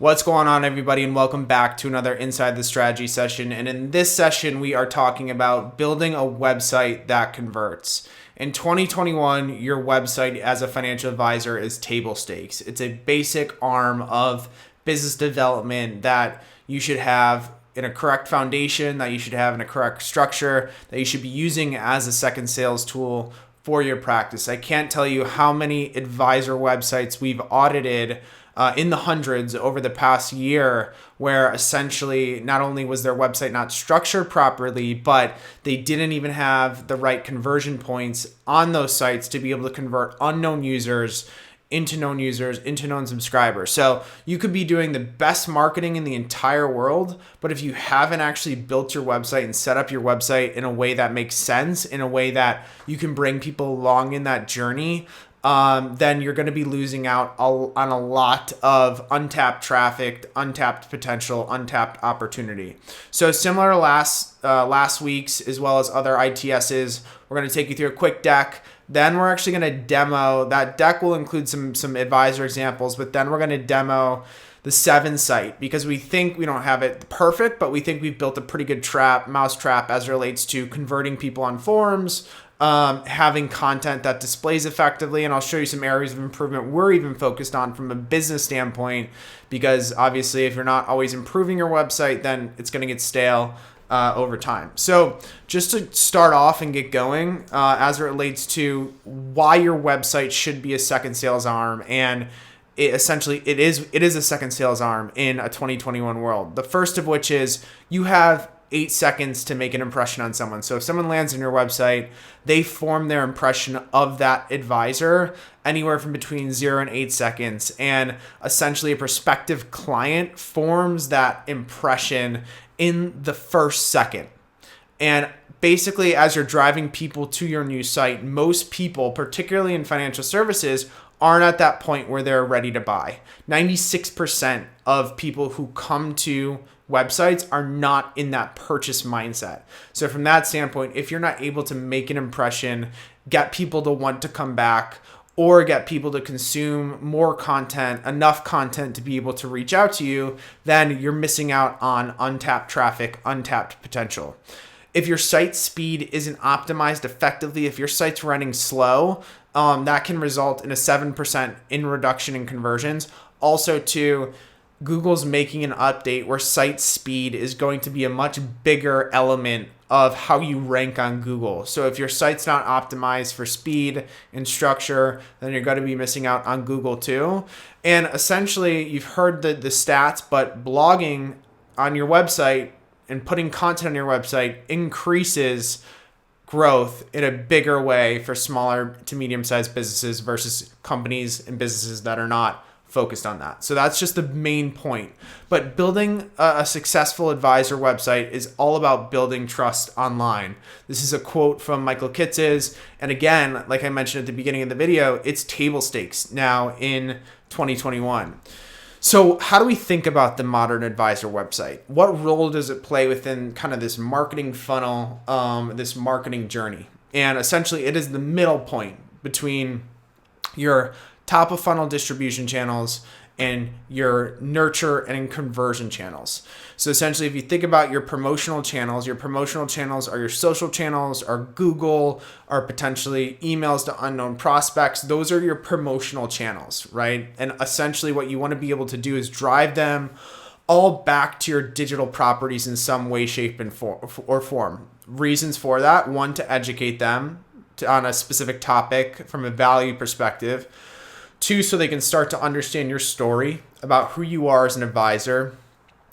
What's going on, everybody, and welcome back to another Inside the Strategy session. And in this session, we are talking about building a website that converts. In 2021, your website as a financial advisor is table stakes. It's a basic arm of business development that you should have in a correct foundation, that you should have in a correct structure, that you should be using as a second sales tool for your practice. I can't tell you how many advisor websites we've audited in the hundreds over the past year, where essentially not only was their website not structured properly, but they didn't even have the right conversion points on those sites to be able to convert unknown users into known subscribers. So you could be doing the best marketing in the entire world, but if you haven't actually built your website and set up your website in a way that makes sense, in a way that you can bring people along in that journey, then you're going to be losing out on a lot of untapped traffic, untapped potential, untapped opportunity. So similar to last week's, as well as other ITSs, we're going to take you through a quick deck. Then we're actually going to demo. That deck will include some advisor examples, but then we're going to demo the 7 site, because we think we don't have it perfect, but we think we've built a pretty good mousetrap as it relates to converting people on forums, having content that displays effectively. And I'll show you some areas of improvement we're even focused on from a business standpoint, because obviously if you're not always improving your website, then it's going to get stale over time. So just to start off and get going, as it relates to why your website should be a second sales arm, and it is a second sales arm in a 2021 world. The first of which is you have 8 seconds to make an impression on someone. So if someone lands on your website, they form their impression of that advisor anywhere from between 0 and 8 seconds. And essentially a prospective client forms that impression in the first second. And basically, as you're driving people to your new site, most people, particularly in financial services, aren't at that point where they're ready to buy. 96% of people who come to websites are not in that purchase mindset. So from that standpoint, if you're not able to make an impression, get people to want to come back, or get people to consume more content, enough content to be able to reach out to you, then you're missing out on untapped traffic, untapped potential. If your site speed isn't optimized effectively, if your site's running slow, that can result in a 7% reduction in conversions. Also, too, Google's making an update where site speed is going to be a much bigger element of how you rank on Google. So if your site's not optimized for speed and structure, then you're going to be missing out on Google too. And essentially, you've heard the stats, but blogging on your website and putting content on your website increases growth in a bigger way for smaller to medium-sized businesses versus companies and businesses that are not focused on that. So that's just the main point. But building a successful advisor website is all about building trust online. This is a quote from Michael Kitces. And again, like I mentioned at the beginning of the video, it's table stakes now in 2021. So how do we think about the modern advisor website? What role does it play within kind of this marketing funnel, this marketing journey? And essentially, it is the middle point between your top of funnel distribution channels and your nurture and conversion channels. So essentially, if you think about your promotional channels are your social channels, are Google, are potentially emails to unknown prospects. Those are your promotional channels, right? And essentially what you want to be able to do is drive them all back to your digital properties in some way, shape, and form. Reasons for that: one, to educate them on a specific topic from a value perspective. 2, so they can start to understand your story about who you are as an advisor.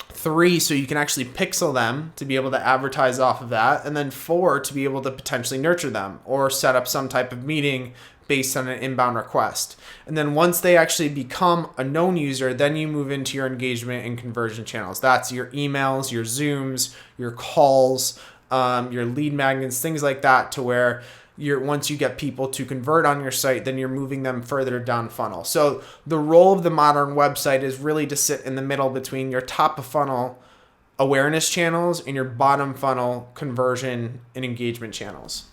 3, so you can actually pixel them to be able to advertise off of that. And then 4, to be able to potentially nurture them or set up some type of meeting based on an inbound request. And then once they actually become a known user, then you move into your engagement and conversion channels. That's your emails, your Zooms, your calls, your lead magnets, things like that, to where once you get people to convert on your site, then you're moving them further down funnel. So the role of the modern website is really to sit in the middle between your top of funnel awareness channels and your bottom funnel conversion and engagement channels.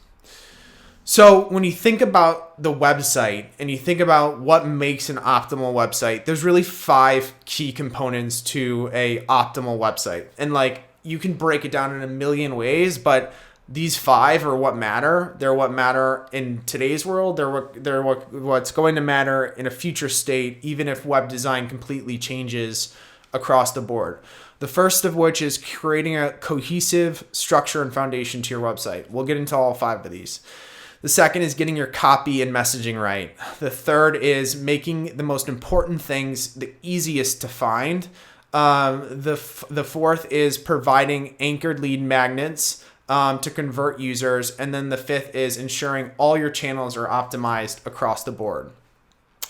So when you think about the website and you think about what makes an optimal website, there's really 5 key components to a optimal website. And like you can break it down in a million ways, but these 5 are what matter. They're what matter in today's world. What's going to matter in a future state, even if web design completely changes across the board. The first of which is creating a cohesive structure and foundation to your website. We'll get into all 5 of these. The second is getting your copy and messaging right. The third is making the most important things the easiest to find. The fourth is providing anchored lead magnets to convert users. And then the fifth is ensuring all your channels are optimized across the board.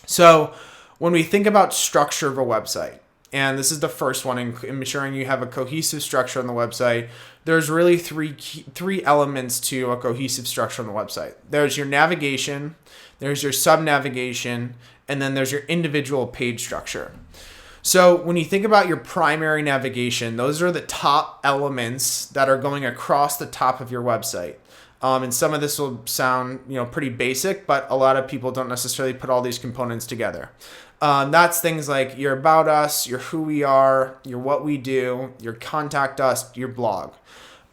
So when we think about structure of a website, and this is the first one, in ensuring you have a cohesive structure on the website, there's really three elements to a cohesive structure on the website. There's your navigation, there's your sub-navigation, and then there's your individual page structure. So when you think about your primary navigation, those are the top elements that are going across the top of your website. And some of this will sound, pretty basic, but a lot of people don't necessarily put all these components together. That's things like your about us, your who we are, your what we do, your contact us, your blog.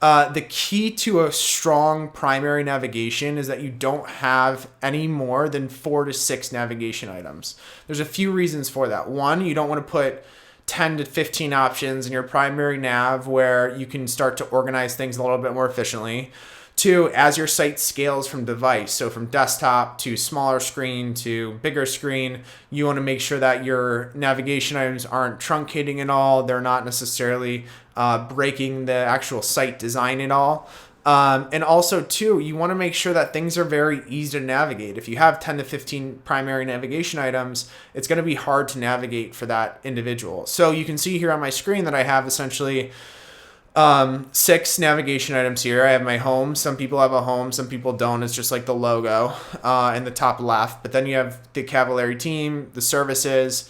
The key to a strong primary navigation is that you don't have any more than 4 to 6 navigation items. There's a few reasons for that. One, you don't want to put 10 to 15 options in your primary nav where you can start to organize things a little bit more efficiently. 2, as your site scales from device, so from desktop to smaller screen to bigger screen, you want to make sure that your navigation items aren't truncating at all. They're not necessarily breaking the actual site design at all. And also, 2, you want to make sure that things are very easy to navigate. If you have 10 to 15 primary navigation items, it's going to be hard to navigate for that individual. So you can see here on my screen that I have essentially 6 navigation items here. I have my home. Some people have a home, some people don't. It's just like the logo in the top left. But then you have the Cavallari team, the services,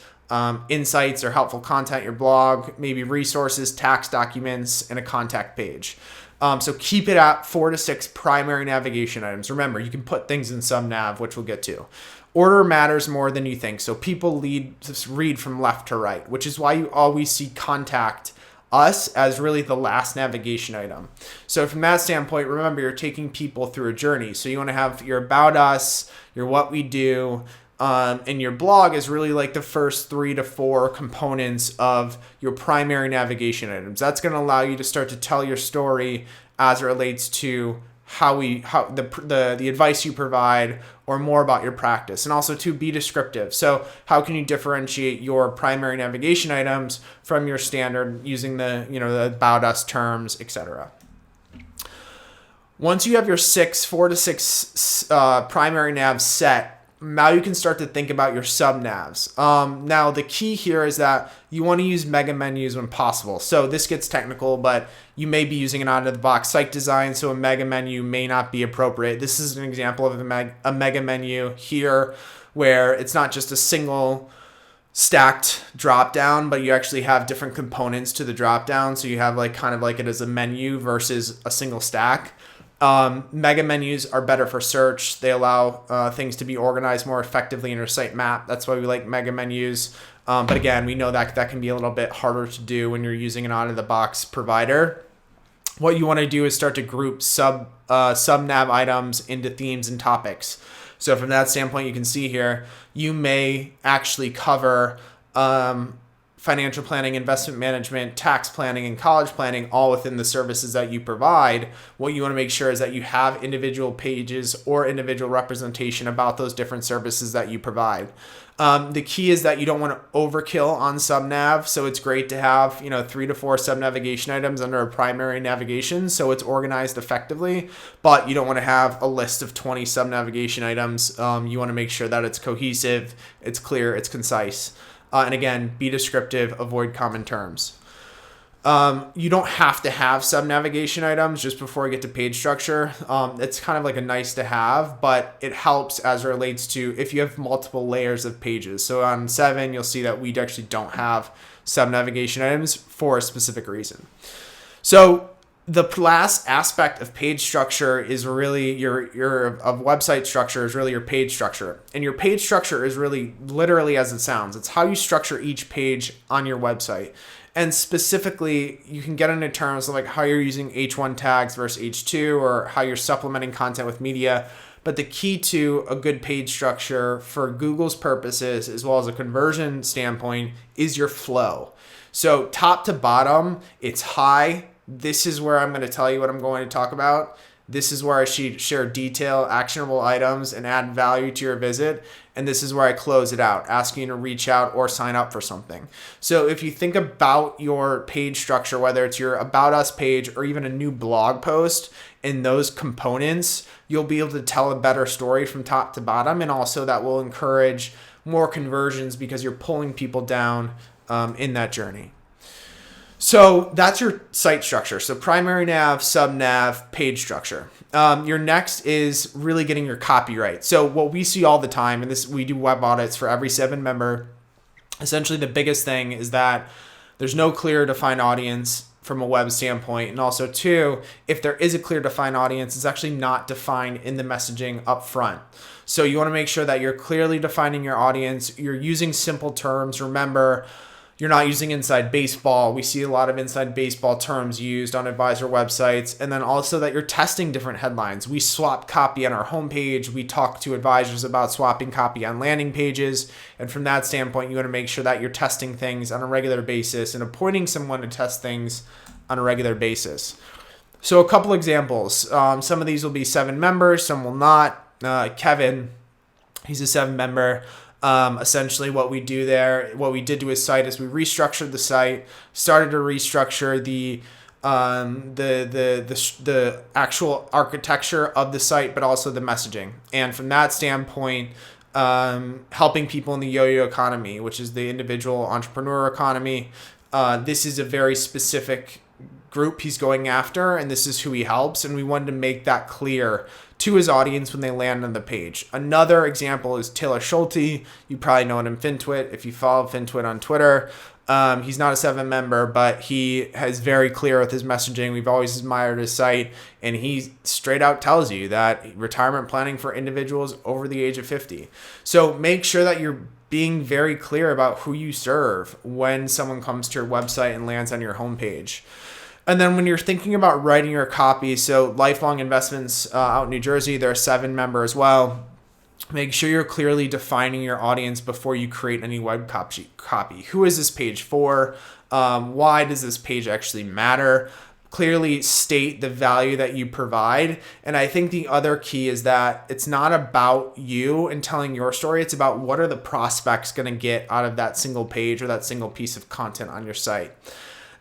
insights or helpful content, your blog, maybe resources, tax documents, and a contact page. So keep it at 4 to 6 primary navigation items. Remember, you can put things in some nav, which we'll get to. Order matters more than you think. So people read from left to right, which is why you always see contact us as really the last navigation item. So from that standpoint, remember, you're taking people through a journey. So you want to have your about us, your what we do, and your blog is really like the first 3 to 4 components of your primary navigation items. That's going to allow you to start to tell your story as it relates to how the advice you provide, or more about your practice, and also to be descriptive. So how can you differentiate your primary navigation items from your standard using the about us terms, etc. Once you have your 4 to 6 primary navs set, now you can start to think about your sub navs. Now the key here is that you want to use mega menus when possible. So this gets technical, but you may be using an out-of-the-box site design, so a mega menu may not be appropriate. This is an example of a mega menu here, where it's not just a single stacked drop down, but you actually have different components to the drop down. So you have kind of like it as a menu versus a single stack. Mega menus are better for search. They allow things to be organized more effectively in your site map. That's why we like mega menus. But again, we know that can be a little bit harder to do when you're using an out-of-the-box provider. What you want to do is start to group sub nav items into themes and topics. So from that standpoint, you can see here, you may actually cover financial planning, investment management, tax planning, and college planning, all within the services that you provide. What you want to make sure is that you have individual pages or individual representation about those different services that you provide. The key is that you don't want to overkill on subnav. So it's great to have 3 to 4 sub-navigation items under a primary navigation, so it's organized effectively. But you don't want to have a list of 20 sub-navigation items. You want to make sure that it's cohesive, it's clear, it's concise. And again, be descriptive, avoid common terms. You don't have to have sub-navigation items just before you get to page structure. It's kind of like a nice to have, but it helps as it relates to if you have multiple layers of pages. So on 7, you'll see that we actually don't have sub-navigation items for a specific reason. So The last aspect of page structure is really of website structure is really your page structure. And your page structure is really literally as it sounds. It's how you structure each page on your website. And specifically, you can get into terms of like how you're using H1 tags versus H2 or how you're supplementing content with media. But the key to a good page structure for Google's purposes, as well as a conversion standpoint, is your flow. So top to bottom, it's high. This is where I'm going to tell you what I'm going to talk about. This is where I share detail, actionable items, and add value to your visit. And this is where I close it out, asking you to reach out or sign up for something. So if you think about your page structure, whether it's your About Us page or even a new blog post, in those components, you'll be able to tell a better story from top to bottom. And also that will encourage more conversions because you're pulling people down in that journey. So that's your site structure. So primary nav, sub nav, page structure. Your next is really getting your copy right. So what we see all the time, and this we do web audits for every 7 member. Essentially, the biggest thing is that there's no clear defined audience from a web standpoint. And also 2, if there is a clear defined audience, it's actually not defined in the messaging up front. So you want to make sure that you're clearly defining your audience. You're using simple terms. Remember, you're not using inside baseball. We see a lot of inside baseball terms used on advisor websites. And then also that you're testing different headlines. We swap copy on our homepage. We talk to advisors about swapping copy on landing pages. And from that standpoint, you want to make sure that you're testing things on a regular basis and appointing someone to test things on a regular basis. So a couple examples. Some of these will be 7 members, some will not. Kevin, he's a 7 member. Essentially what we did to his site is we restructured the site, started to restructure the actual architecture of the site, but also the messaging. And from that standpoint, helping people in the yo-yo economy, which is the individual entrepreneur economy. This is a very specific group he's going after, and this is who he helps. And we wanted to make that clear to his audience when they land on the page. Another example is Taylor Schulte. You probably know him in FinTwit if you follow FinTwit on Twitter. He's not a 7 member, but he is very clear with his messaging. We've always admired his site, and he straight out tells you that retirement planning for individuals over the age of 50. So make sure that you're being very clear about who you serve when someone comes to your website and lands on your homepage. And then when you're thinking about writing your copy, so Lifelong Investments out in New Jersey, they're a 7 member as well. Make sure you're clearly defining your audience before you create any web copy. Who is this page for? Why does this page actually matter? Clearly state the value that you provide. And I think the other key is that it's not about you and telling your story. It's about what are the prospects going to get out of that single page or that single piece of content on your site.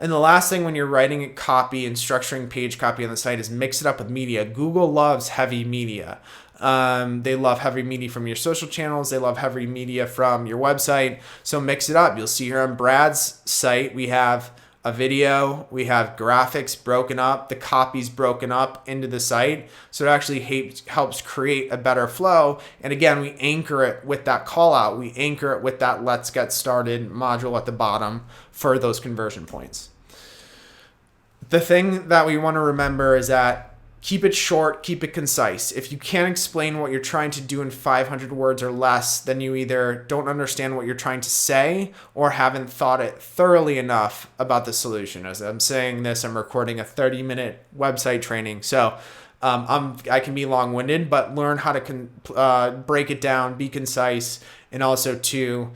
And the last thing when you're writing copy and structuring page copy on the site is mix it up with media. Google loves heavy media. They love heavy media from your social channels. They love heavy media from your website. So mix it up. You'll see here on Brad's site, we have a video, we have graphics broken up, the copy's broken up into the site. So it actually helps create a better flow. And again, we anchor it with that call out. We anchor it with that let's get started module at the bottom for those conversion points. The thing that we want to remember is that keep it short, keep it concise. If you can't explain what you're trying to do in 500 words or less, then you either don't understand what you're trying to say or haven't thought it thoroughly enough about the solution. As I'm saying this, I'm recording a 30-minute website training. So I can be long-winded, but learn how to break it down, be concise, and also to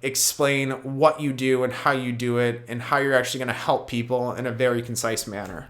explain what you do and how you do it and how you're actually going to help people in a very concise manner.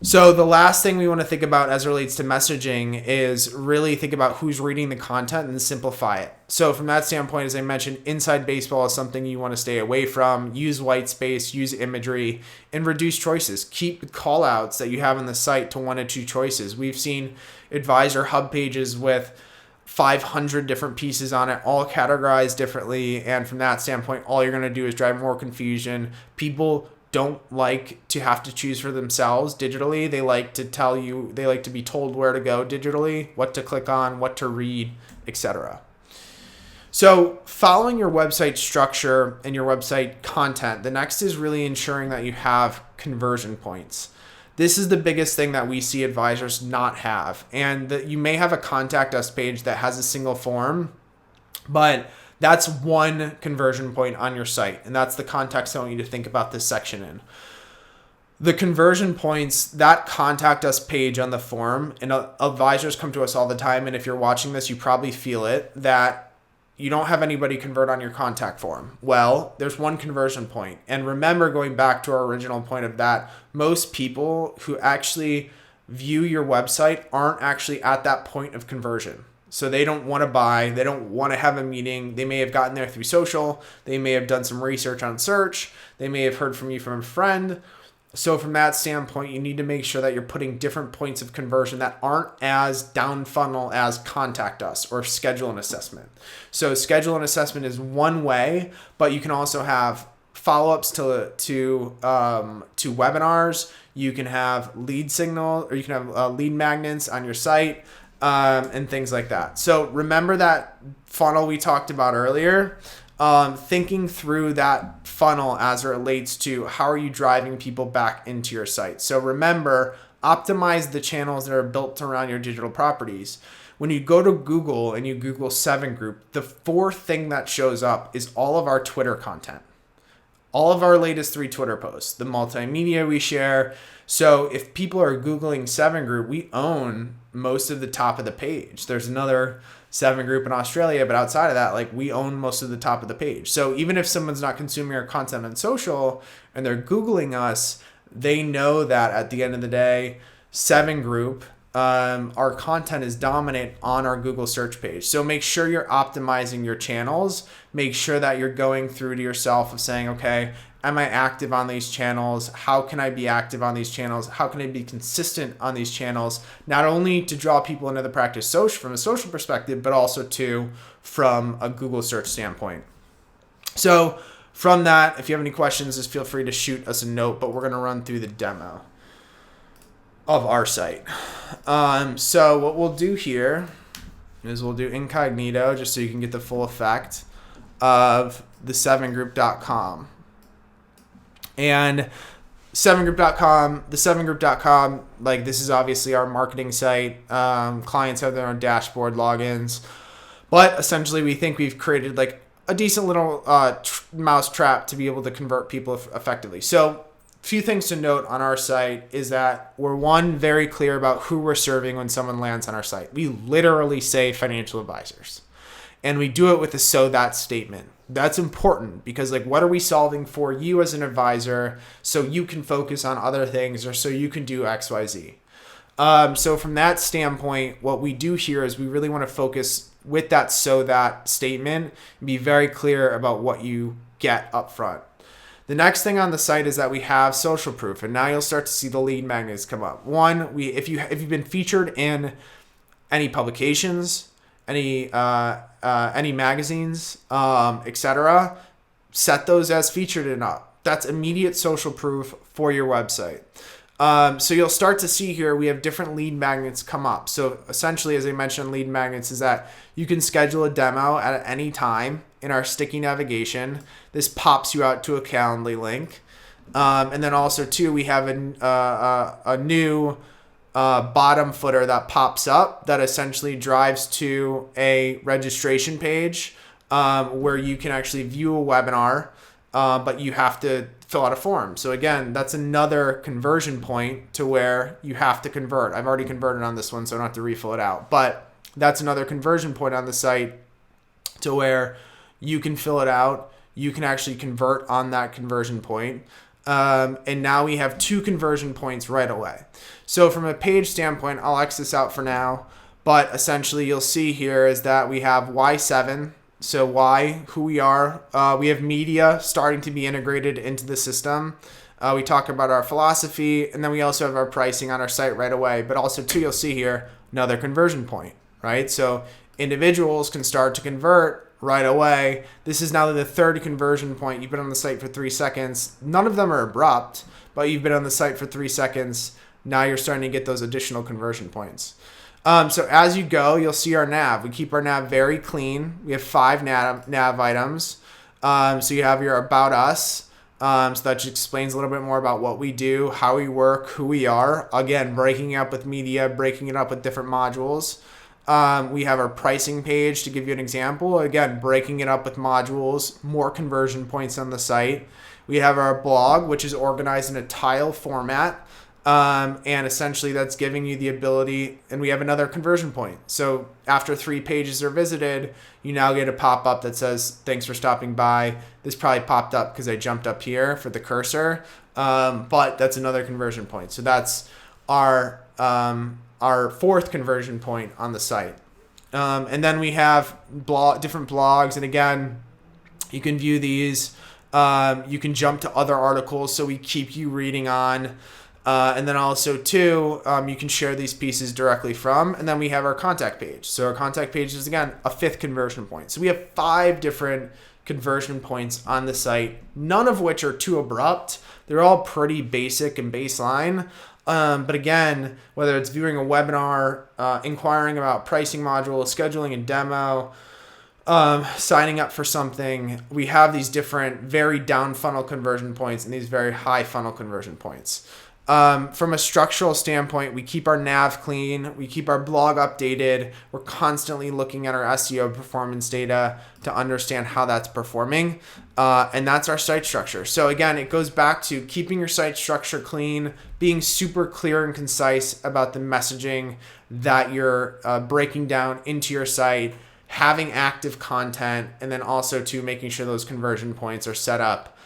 So the last thing we want to think about as it relates to messaging is really think about who's reading the content and simplify it. So from that standpoint, as I mentioned, inside baseball is something you want to stay away from. Use white space, use imagery, and reduce choices. Keep the call outs that you have on the site to 1 to 2 choices. We've seen advisor hub pages with 500 different pieces on it, all categorized differently. And from that standpoint, all you're going to do is drive more confusion. People don't like to have to choose for themselves digitally. They like to be told where to go digitally, what to click on, what to read, etc. So following your website structure and your website content, the next is really ensuring that you have conversion points. This is the biggest thing that we see advisors not have. And that you may have a contact us page that has a single form, but that's one conversion point on your site. And that's the context I want you to think about this section in. The conversion points, that contact us page on the form, and advisors come to us all the time. And if you're watching this, you probably feel it, that you don't have anybody convert on your contact form. Well, there's one conversion point. And remember, going back to our original point of that, most people who actually view your website aren't actually at that point of conversion. So they don't want to buy, they don't want to have a meeting. They may have gotten there through social. They may have done some research on search. They may have heard from you from a friend. So from that standpoint, you need to make sure that you're putting different points of conversion that aren't as down funnel as contact us or schedule an assessment. So schedule an assessment is one way, but you can also have follow-ups to webinars. You can have lead signal, or you can have lead magnets on your site, and things like that. So remember that funnel we talked about earlier. Thinking through that funnel as it relates to how are you driving people back into your site. So remember, optimize the channels that are built around your digital properties. When you go to Google and you Google 7 Group, the fourth thing that shows up is all of our Twitter content. All of our latest 3 Twitter posts, the multimedia we share. So if people are Googling 7 Group, we own most of the top of the page. There's another 7 Group in Australia, but outside of that, like, we own most of the top of the page. So even if someone's not consuming our content on social and they're Googling us, they know that at the end of the day, 7 Group, our content is dominant on our Google search page. So make sure you're optimizing your channels. Make sure that you're going through to yourself of saying, okay, am I active on these channels? How can I be active on these channels? How can I be consistent on these channels? Not only to draw people into the practice social from a social perspective, but also from a Google search standpoint. So from that, if you have any questions, just feel free to shoot us a note, but we're going to run through the demo of our site. So what we'll do here is we'll do incognito just so you can get the full effect of the 7group.com. And 7group.com, the 7group.com, like, this is obviously our marketing site. Clients have their own dashboard logins, but essentially we think we've created like a decent little mouse trap to be able to convert people effectively. So few things to note on our site is that we're very clear about who we're serving when someone lands on our site. We literally say financial advisors, and we do it with a "so that" statement. That's important because, like, what are we solving for you as an advisor so you can focus on other things or so you can do X, Y, Z. So from that standpoint, what we do here is we really want to focus with that "so that" statement and be very clear about what you get up front. The next thing on the site is that we have social proof, and now you'll start to see the lead magnets come up. One, if you've been featured in any publications, any magazines, etc., set those as featured and up. That's immediate social proof for your website. So you'll start to see here we have different lead magnets come up. So essentially, as I mentioned, lead magnets is that you can schedule a demo at any time in our sticky navigation. This pops you out to a Calendly link. And then also, too, we have a new bottom footer that pops up that essentially drives to a registration page where you can actually view a webinar, but you have to fill out a form. So again, that's another conversion point to where you have to convert. I've already converted on this one, so I don't have to refill it out. But that's another conversion point on the site to where you can fill it out. You can actually convert on that conversion point. And now we have 2 conversion points right away. So from a page standpoint, I'll X this out for now. But essentially, you'll see here is that we have Y7. So why, who we are. We have media starting to be integrated into the system. We talk about our philosophy, and then we also have our pricing on our site right away. But also, too, you'll see here another conversion point, right? So individuals can start to convert right away. This is now the 3rd conversion point. You've been on the site for 3 seconds. None of them are abrupt, but you've been on the site for 3 seconds. Now you're starting to get those additional conversion points. So as you go, you'll see our nav. We keep our nav very clean. We have 5 nav items. So you have your About Us. So that just explains a little bit more about what we do, how we work, who we are. Again, breaking it up with media, breaking it up with different modules. We have our pricing page to give you an example. Again, breaking it up with modules, more conversion points on the site. We have our blog, which is organized in a tile format. And essentially that's giving you the ability, and we have another conversion point. So after 3 pages are visited, you now get a pop-up that says, thanks for stopping by. This probably popped up because I jumped up here for the cursor. But that's another conversion point. So that's our 4th conversion point on the site. And then we have different blogs. And again, you can view these. You can jump to other articles. So we keep you reading on. And then also too, you can share these pieces directly from, and then we have our contact page. So our contact page is again a 5th conversion point. So we have 5 different conversion points on the site, none of which are too abrupt. They're all pretty basic and baseline. But again, whether it's viewing a webinar, inquiring about pricing modules, scheduling a demo, signing up for something, we have these different very down funnel conversion points and these very high funnel conversion points. From a structural standpoint, we keep our nav clean, we keep our blog updated, we're constantly looking at our SEO performance data to understand how that's performing, and that's our site structure. So again, it goes back to keeping your site structure clean, being super clear and concise about the messaging that you're breaking down into your site, having active content, and then also to making sure those conversion points are set up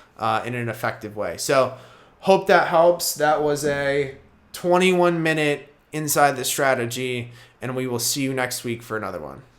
in an effective way. So hope that helps. That was a 21-minute Inside the Strategy, and we will see you next week for another one.